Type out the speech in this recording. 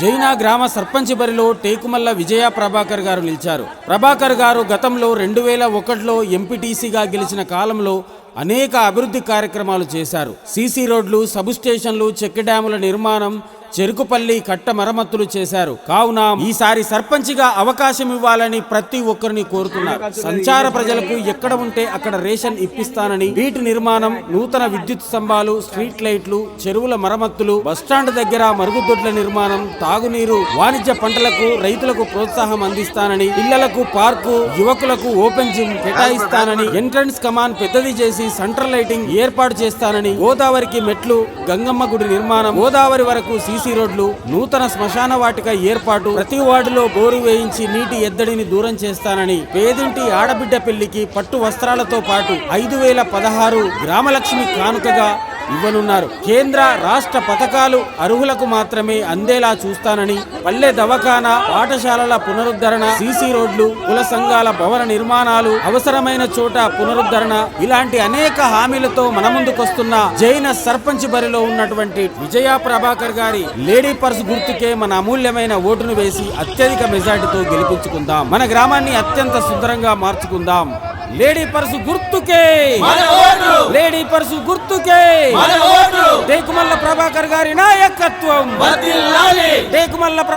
జైనా గ్రామ సర్పంచ్ బరిలో టేకుమల్ల విజయ ప్రభాకర్ గారు నిలిచారు. ప్రభాకర్ గారు గతంలో 2001లో ఎంపీటీసీగా గెలిచిన కాలంలో అనేక అభివృద్ధి కార్యక్రమాలు చేశారు. సీసీ రోడ్లు, సబ్ స్టేషన్లు, చెక్ డ్యాముల నిర్మాణం, చెరుకుపల్లి కట్ట మరమ్మతులు చేశారు. కావున ఈసారి సర్పంచిగా అవకాశం ఇవ్వాలని ప్రతి ఒక్కరిని కోరుతున్నారు. సంచార ప్రజలకు ఎక్కడ ఉంటే అక్కడ రేషన్ ఇప్పిస్తానని, వీటి నిర్మాణం, నూతన విద్యుత్ స్తంభాలు, స్ట్రీట్ లైట్లు, చెరువుల మరమ్మతులు, బస్టాండ్ దగ్గర మరుగుదొడ్ల నిర్మాణం, తాగునీరు, వాణిజ్య పంటలకు రైతులకు ప్రోత్సాహం అందిస్తానని, పిల్లలకు పార్కు, యువకులకు ఓపెన్ జిమ్ కేటాయిస్తానని, ఎంట్రన్స్ కమాన్ పెద్దది చేసి సెంట్రల్ లైటింగ్ ఏర్పాటు చేస్తానని, గోదావరికి మెట్లు, గంగమ్మ గుడి నిర్మాణం, గోదావరి వరకు సీసీ రోడ్లు, నూతన శ్మశాన వాటిక ఏర్పాటు, ప్రతి వార్డులో బోరు వేయించి నీటి ఎద్దడిని దూరం చేస్తానని, పేదింటి ఆడబిడ్డ పెళ్లికి పట్టు వస్త్రాలతో పాటు 5016 గ్రామలక్ష్మి కానుకగా ఇవ్వనున్నారు. కేంద్ర రాష్ట్ర పథకాలు అర్హులకు మాత్రమే అందేలా చూస్తానని, పల్లె దవాఖానా, పాఠశాలల పునరుద్ధరణ, సీసీ రోడ్లు, కుల సంఘాల భవన నిర్మాణాలు, అవసరమైన చోట పునరుద్ధరణ, ఇలాంటి అనేక హామీలతో మన ముందుకొస్తున్న జైన సర్పంచ్ బరిలో ఉన్నటువంటి విజయ ప్రభాకర్ గారి లేడీ పర్స్ గుర్తుకే మన అమూల్యమైన ఓటును వేసి అత్యధిక మెజార్టీతో గెలిపించుకుందాం. మన గ్రామాన్ని అత్యంత సుందరంగా మార్చుకుందాం. లేడీ పర్సు గుర్తుకే, లేడీ పర్సు గుర్తుకే టేకుమల్ల ప్రభాకర్ గారి నాయకత్వం. టేకుమల్ల